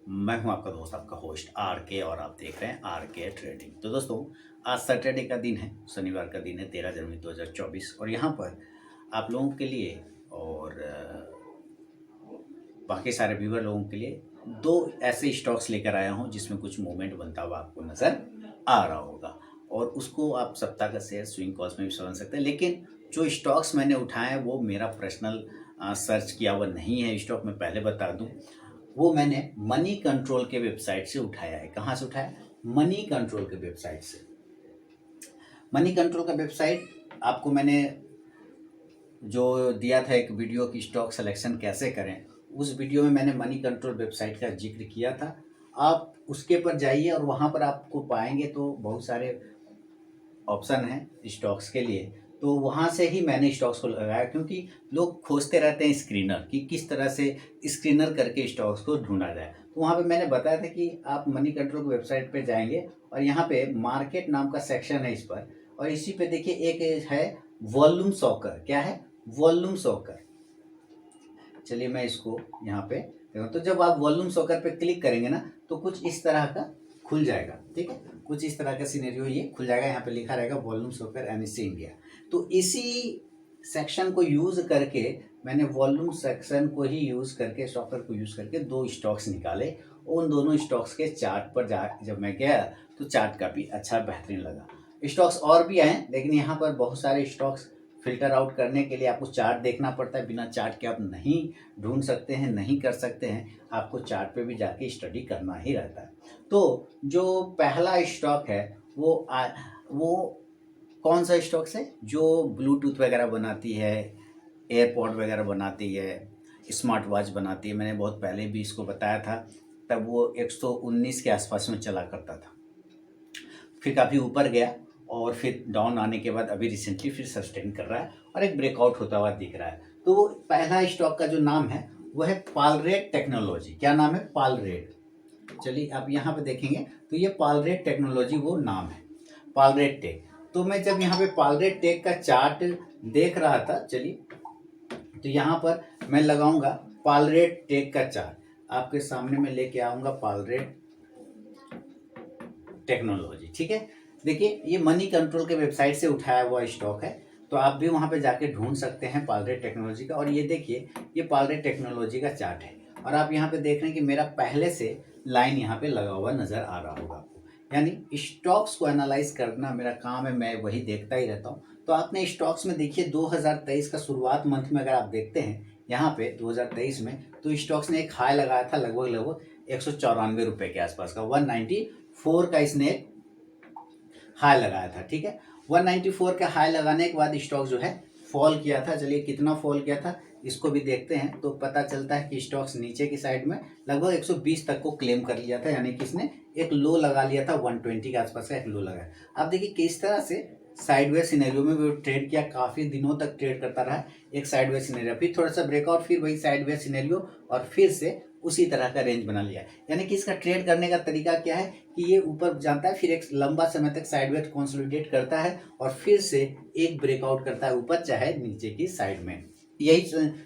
मैं हूं आपका दोस्त, आपका होस्ट आर के, और आप देख रहे हैं आर के ट्रेडिंग। तो दोस्तों, आज सैटरडे का दिन है, शनिवार का दिन है, 13 जनवरी 2024। और यहाँ पर आप लोगों के लिए और बाकी सारे व्यूवर लोगों के लिए दो ऐसे स्टॉक्स लेकर आया हूँ जिसमें कुछ मूवमेंट बनता हुआ आपको नज़र आ रहा होगा, और उसको आप सप्ताह का शेयर स्विंग कॉस्ट में भी समझ सकते हैं। लेकिन जो स्टॉक्स मैंने उठाए हैं वो मेरा पर्सनल सर्च किया हुआ नहीं है स्टॉक, मैं पहले बता दूं। वो मैंने मनी कंट्रोल के वेबसाइट से उठाया है। कहाँ से उठाया? मनी कंट्रोल के वेबसाइट से। मनी कंट्रोल का वेबसाइट आपको मैंने जो दिया था एक वीडियो की स्टॉक सिलेक्शन कैसे करें, उस वीडियो में मैंने मनी कंट्रोल वेबसाइट का जिक्र किया था। आप उसके पर जाइए और वहाँ पर आपको पाएंगे तो बहुत सारे ऑप्शन हैं स्टॉक्स के लिए। तो वहाँ से ही मैंने स्टॉक्स को लगाया, क्योंकि लोग खोजते रहते हैं स्क्रीनर कि किस तरह से स्क्रीनर करके स्टॉक्स को ढूंढा जाए। तो वहाँ पे मैंने बताया था कि आप मनी कंट्रोल की वेबसाइट पे जाएंगे और यहाँ पे मार्केट नाम का सेक्शन है इस पर, और इसी पे देखिए एक है वॉल्यूम सॉकर। क्या है? Volume soccer. चलिए मैं इसको यहाँ पे देखो, तो जब आप वॉल्यूम सॉकर पे क्लिक करेंगे ना तो कुछ इस तरह का खुल जाएगा। ठीक है, कुछ इस तरह का सिनेरियो ये खुल जाएगा। यहाँ पे लिखा रहेगा वॉल्यूम सॉकर एनएससी इंडिया। तो इसी सेक्शन को यूज करके मैंने वॉल्यूम सेक्शन को ही यूज करके, सॉकर को यूज करके दो स्टॉक्स निकाले। उन दोनों स्टॉक्स के चार्ट पर जब मैं गया तो चार्ट काफ़ी अच्छा बेहतरीन लगा। स्टॉक्स और भी आए, लेकिन यहाँ पर बहुत सारे स्टॉक्स फिल्टर आउट करने के लिए आपको चार्ट देखना पड़ता है। बिना चार्ट के आप नहीं ढूंढ सकते हैं, नहीं कर सकते हैं। आपको चार्ट पे भी जाके स्टडी करना ही रहता है। तो जो पहला स्टॉक है वो कौन सा स्टॉक है? जो ब्लूटूथ वगैरह बनाती है, एयरपॉड वगैरह बनाती है, स्मार्ट वॉच बनाती है। मैंने बहुत पहले भी इसको बताया था, तब वो 119 के आसपास में चला करता था, फिर काफ़ी ऊपर गया और फिर डाउन आने के बाद अभी रिसेंटली फिर सस्टेन कर रहा है और एक ब्रेकआउट होता हुआ दिख रहा है। तो वो पहला स्टॉक का जो नाम है वो है पालरेट टेक्नोलॉजी। क्या नाम है? पालरेट। चलिए आप यहाँ पे देखेंगे तो ये पालरेट टेक्नोलॉजी वो नाम है, पालरेट टेक। तो मैं जब यहाँ पे पालरेट टेक का चार्ट देख रहा था, चलिए तो यहाँ पर मैं लगाऊंगा पालरेट टेक का चार्ट, आपके सामने मैं लेके आऊंगा पालरेट टेक्नोलॉजी। ठीक है, देखिए ये मनी कंट्रोल के वेबसाइट से उठाया हुआ स्टॉक है, तो आप भी वहां पे जाके ढूंढ सकते हैं पालरेट टेक्नोलॉजी का। और ये देखिए ये पालरेट टेक्नोलॉजी का चार्ट है, और आप यहाँ पे देख रहे हैं कि मेरा पहले से लाइन यहाँ पे लगा हुआ नजर आ रहा होगा आपको। यानी स्टॉक्स को एनालाइज करना मेरा काम है, मैं वही देखता ही रहता हूँ। तो आपने स्टॉक्स में देखिए 2023 का शुरुआत मंथ में अगर आप देखते हैं यहाँ पे 2023 में, तो स्टॉक्स ने एक हाई लगाया था लगभग 194 रुपये के आसपास का, 194 का इसने हाई लगाया था। ठीक है, 194 का हाई लगाने के बाद स्टॉक जो है फॉल किया था। चलिए कितना फॉल किया था इसको भी देखते हैं, तो पता चलता है कि स्टॉक्स नीचे की साइड में लगभग 120 तक को क्लेम कर लिया था, यानी कि इसने एक लो लगा लिया था, 120 के आसपास का एक लो लगाया। अब देखिए किस तरह से साइडवेज सिनेरियो में वो ट्रेड किया, काफी दिनों तक ट्रेड करता रहा एक साइडवेज सिनेरियो, फिर थोड़ा सा ब्रेकआउट, फिर वही साइडवेज सिनेरियो, और फिर से उसी तरह का रेंज बना लिया। यानी कि इसका ट्रेड करने का तरीका क्या है कि ये ऊपर जाता है, फिर एक लंबा समय तक साइडवेज कंसोलिडेट करता है और फिर से एक ब्रेकआउट करता है ऊपर चाहे नीचे की साइड में। यही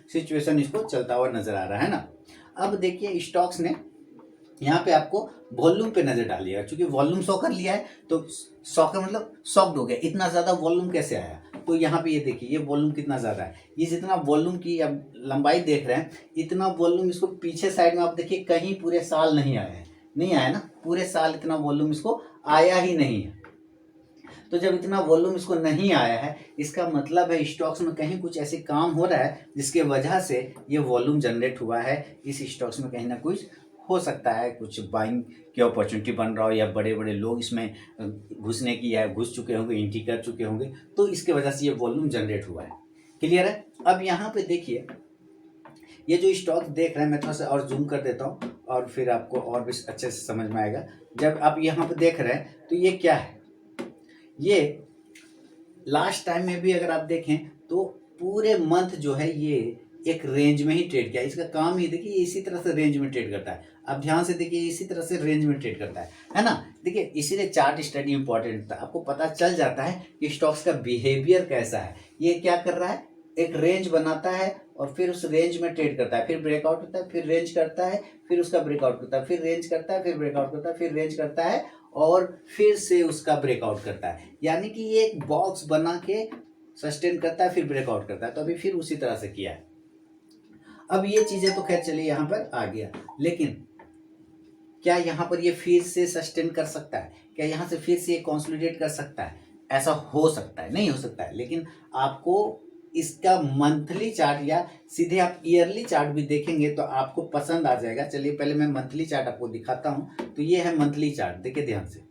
सिचुएशन इसको चलता हुआ नजर आ रहा है ना। अब देखिए स्टॉक्स ने यहाँ पे आपको वॉल्यूम पे नजर डालिएगा, क्योंकि वॉल्यूम शो कर लिया है तो शॉकर मतलब शॉक्ड हो गया, इतना ज्यादा वॉल्यूम कैसे आया। तो यहाँ पे ये देखिए ये वॉल्यूम कितना ज्यादा है, ये जितना वॉल्यूम की अब लंबाई देख रहे हैं, इतना वॉल्यूम इसको पीछे साइड में आप देखिए कहीं पूरे साल नहीं आया है, नहीं आया ना, पूरे साल इतना वॉल्यूम इसको आया ही नहीं है। तो जब इतना वॉल्यूम इसको नहीं आया है, इसका मतलब है स्टॉक्स में कहीं कुछ ऐसे काम हो रहा है जिसके वजह से ये वॉल्यूम जनरेट हुआ है। इस स्टॉक्स में कहीं ना कुछ हो सकता है, कुछ बाइंग की अपॉर्चुनिटी बन रहा हो, या बड़े बड़े लोग इसमें घुसने की या घुस चुके होंगे, एंट्री कर चुके होंगे, तो इसके वजह से ये वॉल्यूम जनरेट हुआ है। क्लियर है? अब यहाँ पे देखिए ये जो स्टॉक देख रहे हैं, मैं थोड़ा सा और जूम कर देता हूँ और फिर आपको और भी अच्छे से समझ में आएगा। जब आप यहाँ पे देख रहे हैं तो ये क्या है, ये लास्ट टाइम में भी अगर आप देखें तो पूरे मंथ जो है ये एक रेंज में ही ट्रेड किया। इसका काम ही देखिए इसी तरह से रेंज में ट्रेड करता है। आप ध्यान से देखिए इसी तरह से रेंज में ट्रेड करता है ना। देखिए इसीलिए चार्ट स्टडी इंपॉर्टेंट था, आपको पता चल जाता है कि स्टॉक्स का बिहेवियर कैसा है। ये क्या कर रहा है, एक रेंज बनाता है और फिर उस रेंज में ट्रेड करता है, फिर ब्रेकआउट होता है, फिर रेंज करता है, फिर उसका ब्रेकआउट करता है, फिर रेंज करता है, फिर ब्रेकआउट करता है, फिर रेंज करता है और फिर से उसका ब्रेकआउट करता है। यानी कि ये एक बॉक्स बना के सस्टेन करता है, फिर ब्रेकआउट करता है। तो अभी फिर उसी तरह से किया है। अब ये चीजें तो खैर चलिए यहाँ पर आ गया, लेकिन क्या यहाँ पर ये फिर से सस्टेन कर सकता है? क्या यहाँ से फिर से ये कंसोलिडेट कर सकता है? ऐसा हो सकता है, नहीं हो सकता है, लेकिन आपको इसका मंथली चार्ट या सीधे आप ईयरली चार्ट भी देखेंगे तो आपको पसंद आ जाएगा। चलिए पहले मैं मंथली चार्ट आपको दिखाता हूं। तो ये है मंथली चार्ट, देखिए ध्यान से,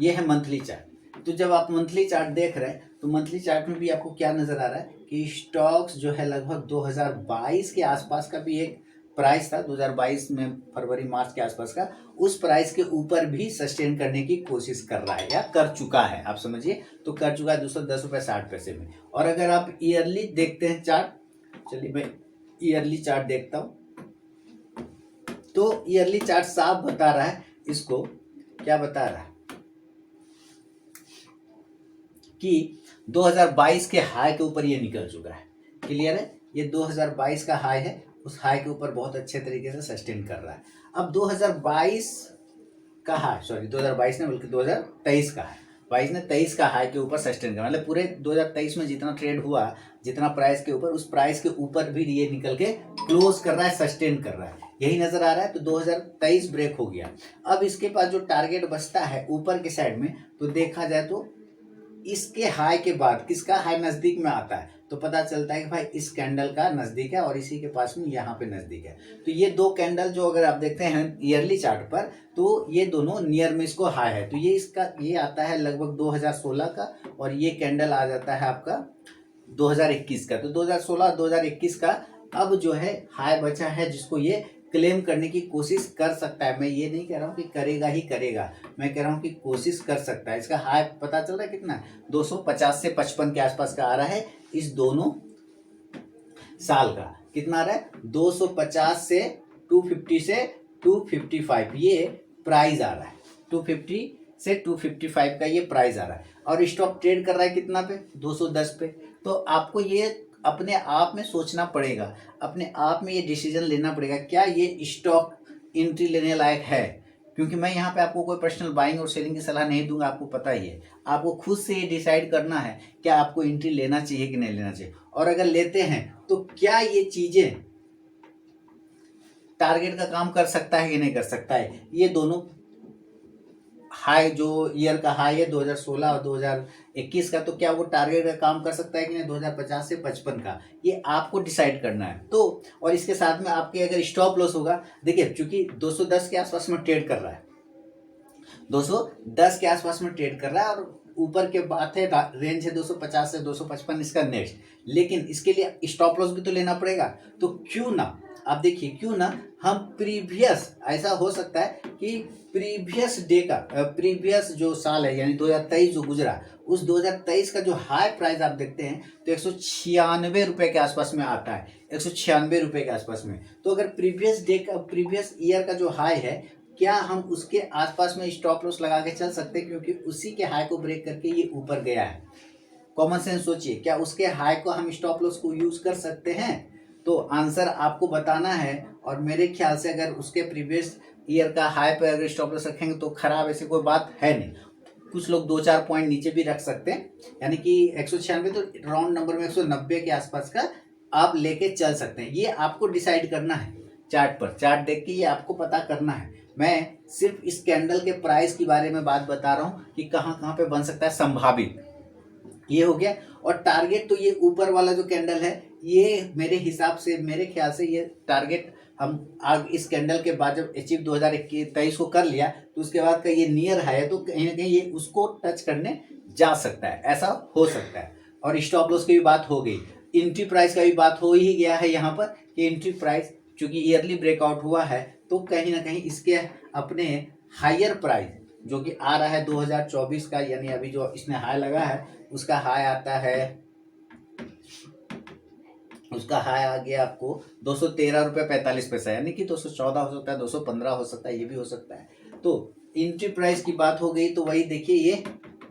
ये है मंथली चार्ट। तो जब आप मंथली चार्ट देख रहे हैं तो मंथली चार्ट में भी आपको क्या नजर आ रहा है कि स्टॉक्स जो है लगभग 2022 के आसपास का भी एक प्राइस था, 2022 में फरवरी मार्च के आसपास का, उस प्राइस के ऊपर भी सस्टेन करने की कोशिश कर रहा है या कर चुका है। आप समझिए, तो कर चुका है 210.60 रुपये में। और अगर आप ईयरली देखते हैं चार्ट, चलिए मैं ईयरली चार्ट देखता हूं, तो ईयरली चार्ट साफ बता रहा है, इसको क्या बता रहा है कि 2022 के हाई के ऊपर ये निकल चुका है। क्लियर है? ये 2022 का हाई है, उस हाई के ऊपर बहुत अच्छे तरीके से सस्टेन कर रहा है। अब 2022 का हाई, सॉरी 2022 ने बल्कि 2023 का हाई, 22 ने 23 का हाई के ऊपर सस्टेन कर, मतलब पूरे 2023 में जितना ट्रेड हुआ, जितना प्राइस के ऊपर, उस प्राइस के ऊपर भी ये निकल के क्लोज कर रहा है, सस्टेन कर रहा है, यही नजर आ रहा है। तो 2023 ब्रेक हो गया। अब इसके पास जो टारगेट बचता है ऊपर के साइड में, तो देखा जाए तो इसके हाई के बाद किसका हाई नजदीक में आता है, तो पता चलता है कि भाई इस कैंडल का नजदीक है और इसी के पास में यहाँ पे नजदीक है। तो ये दो कैंडल जो अगर आप देखते हैं ईयरली चार्ट पर, तो ये दोनों नियर में इसको हाई है। तो ये इसका ये आता है लगभग 2016 का, और ये कैंडल आ जाता है आपका 2021 का। तो 2016 और 2021 का अब जो है हाई बचा है, जिसको ये क्लेम करने की कोशिश कर सकता है। मैं ये नहीं कह रहा हूँ कि करेगा ही करेगा, मैं कह रहा हूँ कि कोशिश कर सकता है। इसका हाई पता चल रहा है कितना है, 250 से 55 के आसपास का आ रहा है इस दोनों साल का। कितना आ रहा है, 250 से 250 से 255 ये प्राइस आ रहा है, 250 से 255 का ये प्राइस आ रहा है। और स्टॉक ट्रेड कर रहा है कितना पे, 210 पे। तो आपको ये अपने आप में सोचना पड़ेगा, अपने आप में ये डिसीजन लेना पड़ेगा, क्या ये स्टॉक एंट्री लेने लायक है। क्योंकि मैं यहाँ पे आपको कोई पर्सनल बाइंग और सेलिंग की सलाह नहीं दूंगा, आपको पता ही है। आपको खुद से ये डिसाइड करना है क्या आपको एंट्री लेना चाहिए कि नहीं लेना चाहिए, और अगर लेते हैं तो क्या ये चीजें टारगेट का काम कर सकता है कि नहीं कर सकता है। ये दोनों हाई, जो ईयर का हाई है 2016 और 2021 का, तो क्या वो टारगेट का काम कर सकता है कि नहीं 2050 से 55 का, ये आपको डिसाइड करना है। तो और इसके साथ में आपके अगर स्टॉप लॉस होगा, देखिए चूंकि 210 के आसपास में ट्रेड कर रहा है, 210 के आसपास में ट्रेड कर रहा है, और ऊपर के बात है रेंज है 250 से 255 इसका नेक्स्ट, लेकिन इसके लिए स्टॉप लॉस भी तो लेना पड़ेगा। तो क्यों ना आप देखिए, क्यों ना हम प्रीवियस, ऐसा हो सकता है कि प्रीवियस डे का प्रीवियस जो साल है यानी 2023 जो गुजरा, उस 2023 का जो हाई प्राइस आप देखते हैं तो 196 रुपए के आसपास में आता है, 196 रुपए के आसपास में। तो अगर प्रीवियस डे का, प्रीवियस ईयर का जो हाई है, क्या हम उसके आसपास में स्टॉप लॉस लगा के चल सकते हैं, क्योंकि उसी के हाई को ब्रेक करके ये ऊपर गया है। कॉमन सेंस सोचिए, क्या उसके हाई को हम स्टॉप लॉस को यूज कर सकते हैं। तो आंसर आपको बताना है, और मेरे ख्याल से अगर उसके प्रीवियस ईयर का हाई पे अगर स्टॉप लॉस रखेंगे तो खराब ऐसी कोई बात है नहीं। कुछ लोग 2-4 पॉइंट नीचे भी रख सकते हैं, यानी कि 196 तो राउंड नंबर में 190 के आसपास का आप लेके चल सकते हैं। ये आपको डिसाइड करना है चार्ट पर, चार्ट देख के ये आपको पता करना है। मैं सिर्फ इस कैंडल के प्राइस के बारे में बात बता रहा हूँ कि कहाँ कहाँ पे बन सकता है संभावित, ये हो गया। और टारगेट तो ये ऊपर वाला जो कैंडल है, ये मेरे हिसाब से, मेरे ख्याल से ये टारगेट हम आग इस कैंडल के बाद जब अचीव 2023 को कर लिया, तो उसके बाद का ये नियर है, तो कहीं ना कहीं ये उसको टच करने जा सकता है, ऐसा हो सकता है। और स्टॉप लॉस की भी बात हो गई, एंट्री प्राइस का भी बात हो ही गया है यहाँ पर कि एंट्री प्राइस चूंकि ईयरली ब्रेकआउट हुआ है, तो कहीं ना कहीं इसके अपने हायर प्राइस जो कि आ रहा है 2024 का, यानी अभी जो इसने हाई लगा है उसका हाई आता है, उसका हाई आ गया आपको 213 रुपये 45 पैसा, यानी कि 214 हो सकता है, 215 हो सकता है, ये भी हो सकता है। तो एंट्री प्राइस की बात हो गई, तो वही देखिए ये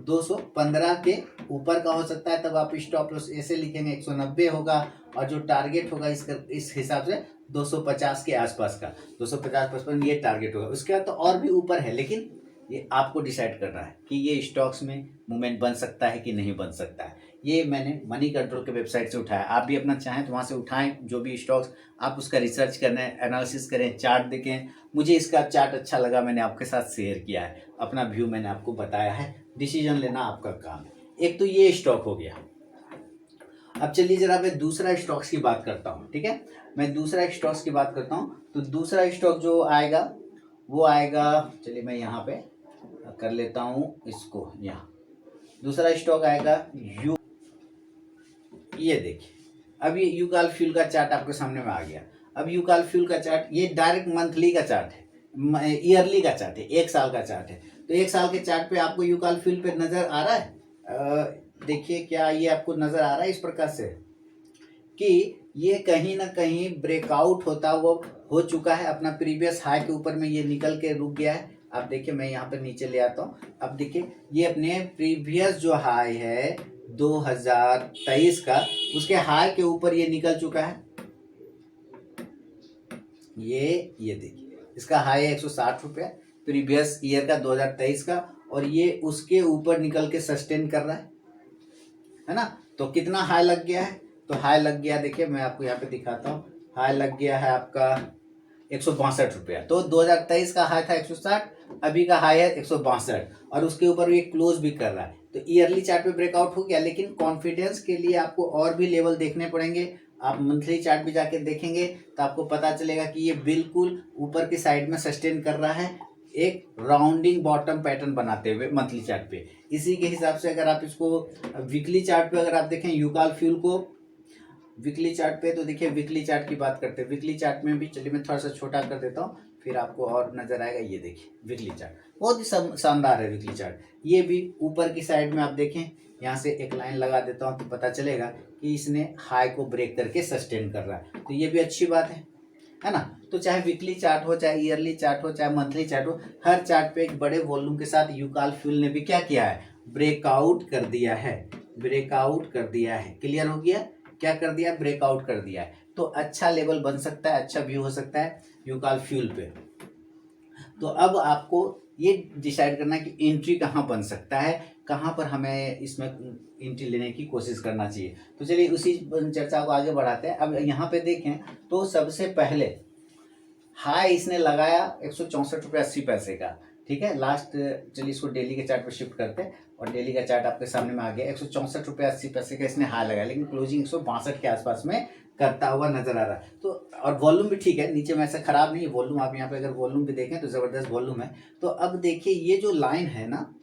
215 के ऊपर का हो सकता है तब आप स्टॉप लॉस ऐसे लिखेंगे 190 होगा, और जो टारगेट होगा इस हिसाब से 250 के आसपास का, 250-55 ये टारगेट होगा। उसके बाद तो और भी ऊपर है, लेकिन ये आपको डिसाइड करना है कि ये स्टॉक्स में मूवमेंट बन सकता है कि नहीं बन सकता है। ये मैंने मनी कंट्रोल के वेबसाइट से उठाया, आप भी अपना चाहें तो वहाँ से उठाएं जो भी स्टॉक्स, आप उसका रिसर्च करें, एनालिसिस करें, चार्ट देखें। मुझे इसका चार्ट अच्छा लगा, मैंने आपके साथ शेयर किया है, अपना व्यू मैंने आपको बताया है। डिसीजन लेना आपका काम है। एक तो ये स्टॉक हो गया। अब चलिए जरा मैं दूसरा स्टॉक्स की बात करता हूँ, ठीक है। मैं दूसरा स्टॉक्स की बात करता हूँ, तो दूसरा स्टॉक जो आएगा वो आएगा, चलिए मैं यहाँ पे कर लेता हूँ इसको, यहाँ दूसरा स्टॉक आएगा ये देखिए, अब ये यूकाल फ्यूल का चार्ट आपके सामने में आ गया। अब यूकाल फ्यूल का चार्ट ये डायरेक्ट मंथली का चार्ट है, ईयरली का चार्ट है, 1 साल का चार्ट है। तो 1 साल के चार्ट पे आपको यूकाल फ्यूल पे नजर आ रहा है, देखिए क्या ये आपको नजर आ रहा है इस प्रकार से कि ये कहीं ना कहीं ब्रेकआउट होता हुआ हो चुका है, अपना प्रीवियस हाई के ऊपर में ये निकल के रुक गया है। आप देखिए मैं यहाँ पे नीचे ले आता हूँ, अब देखिए ये अपने प्रीवियस जो हाई है 2023 का, उसके हाई के ऊपर ये निकल चुका है। ये देखिए इसका हाई है 160 रुपया, प्रीवियस ईयर का 2023 का, और ये उसके ऊपर निकल के सस्टेन कर रहा है ना। तो कितना हाई लग गया है, तो हाई लग गया, देखिए मैं आपको यहाँ पे दिखाता हूँ, हाई लग गया है आपका 162 रुपया। तो 2023 का हाई था 160, अभी का हाई है 162, और उसके ऊपर ये क्लोज भी कर रहा है। तो ईयरली चार्ट पे ब्रेकआउट हो गया, लेकिन कॉन्फिडेंस के लिए आपको और भी लेवल देखने पड़ेंगे। आप मंथली चार्ट भी जाके देखेंगे तो आपको पता चलेगा कि ये बिल्कुल ऊपर की साइड में सस्टेन कर रहा है, एक राउंडिंग बॉटम पैटर्न बनाते हुए मंथली चार्ट पे। इसी के हिसाब से अगर आप इसको वीकली चार्ट पे अगर आप देखें यूकाल फ्यूल को वीकली चार्ट पे, तो देखिए वीकली चार्ट की बात करते हैं। वीकली चार्ट में भी चलिए मैं थोड़ा सा छोटा कर देता हूँ, फिर आपको और नजर आएगा। ये देखिए वीकली चार्ट बहुत ही शानदार है वीकली चार्ट। ये भी ऊपर की साइड में आप देखें, यहाँ से एक लाइन लगा देता हूँ तो पता चलेगा कि इसने हाई को ब्रेक करके सस्टेन कर रहा है, तो ये भी अच्छी बात है ना। तो चाहे वीकली चार्ट हो, चाहे ईयरली चार्ट हो, चाहे मंथली चार्ट हो, हर चार्ट पे एक बड़े वॉल्यूम के साथ यूकाल फ्यूल ने भी क्या किया है, ब्रेकआउट कर दिया है, ब्रेकआउट कर दिया है। क्लियर हो गया, क्या कर दिया, ब्रेकआउट कर दिया है। तो अच्छा लेवल बन सकता है, अच्छा व्यू हो सकता है यूकाल फ्यूल पे। तो अब आपको ये डिसाइड करना है कि एंट्री कहाँ बन सकता है, कहाँ पर हमें इसमें एंट्री लेने की कोशिश करना चाहिए। तो चलिए उसी चर्चा को आगे बढ़ाते हैं। अब यहाँ पे देखें तो सबसे पहले हाई इसने लगाया 164 रुपये 80 पैसे का, ठीक है। लास्ट चलिए इसको डेली के चार्ट पर शिफ्ट करते हैं, और डेली का चार्ट आपके सामने में आ गया। 164 रुपये 80 पैसे का इसने हाई लगाया, लेकिन क्लोजिंग 162 के आसपास में करता हुआ नजर आ रहा है। तो और वॉल्यूम भी ठीक है, नीचे में ऐसा खराब नहीं है वॉल्यूम। आप यहाँ पे अगर वॉल्यूम भी देखें तो जबरदस्त वॉल्यूम है। तो अब देखिए ये जो लाइन है ना,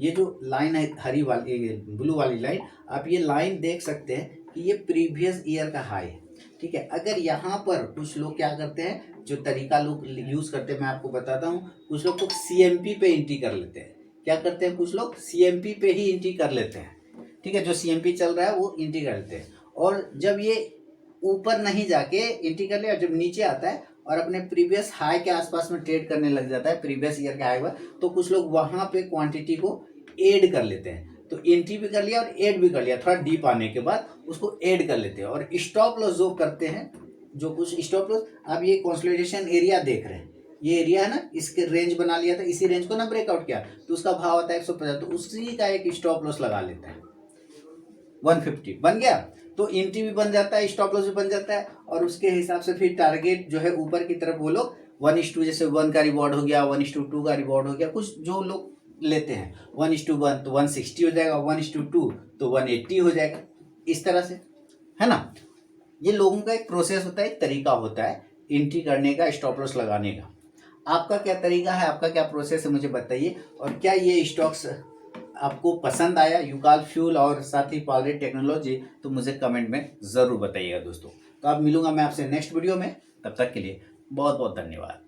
ये जो लाइन है हरी वाली ब्लू वाली लाइन, आप ये लाइन देख सकते हैं कि ये प्रीवियस ईयर का हाई है, ठीक है। अगर यहाँ पर कुछ लोग क्या करते हैं, जो तरीका लोग यूज करते हैं मैं आपको बताता हूँ। कुछ लोग तो सीएमपी पे एंट्री कर लेते हैं। क्या करते हैं, कुछ लोग सीएमपी पे ही एंट्री कर लेते हैं, ठीक है। जो सीएमपी चल रहा है वो एंट्री कर लेते हैं, और जब ये ऊपर नहीं जाके एंट्री कर लिया, जब नीचे आता है और अपने प्रीवियस हाई के आसपास में ट्रेड करने लग जाता है, प्रीवियस ईयर के हाई पर, तो कुछ लोग वहां पे क्वांटिटी को ऐड कर लेते हैं। तो एंट्री भी कर लिया और ऐड भी कर लिया, थोड़ा डीप आने के बाद उसको ऐड कर लेते हैं। और स्टॉप लॉस जो करते हैं, जो कुछ स्टॉप लॉस, आप ये कंसोलिडेशन एरिया देख रहे हैं, ये एरिया है ना, इसके रेंज बना लिया था, इसी रेंज को ना ब्रेकआउट किया तो उसका भाव आता है 150, तो उसी का एक स्टॉप लॉस लगा लेते हैं। 150 बन गया तो एंट्री भी बन जाता है, स्टॉप लॉस भी बन जाता है, और उसके हिसाब से फिर टारगेट जो है ऊपर की तरफ वो लोग 1:2, जैसे 1 का रिवॉर्ड हो गया, 1:2 का रिवॉर्ड हो गया, कुछ जो लोग लेते हैं 1:1 तो 160 हो जाएगा, 1:2 तो 180 हो जाएगा, इस तरह से, है ना। ये लोगों का एक प्रोसेस होता है, एक तरीका होता है एंट्री करने का, स्टॉप लॉस लगाने का। आपका क्या तरीका है, आपका क्या प्रोसेस है, मुझे बताइए। और क्या ये स्टॉक्स आपको पसंद आया, यूकाल फ्यूल और साथ ही पॉलरेट टेक्नोलॉजी, तो मुझे कमेंट में ज़रूर बताइएगा दोस्तों। तो अब मिलूंगा मैं आपसे नेक्स्ट वीडियो में, तब तक के लिए बहुत बहुत धन्यवाद।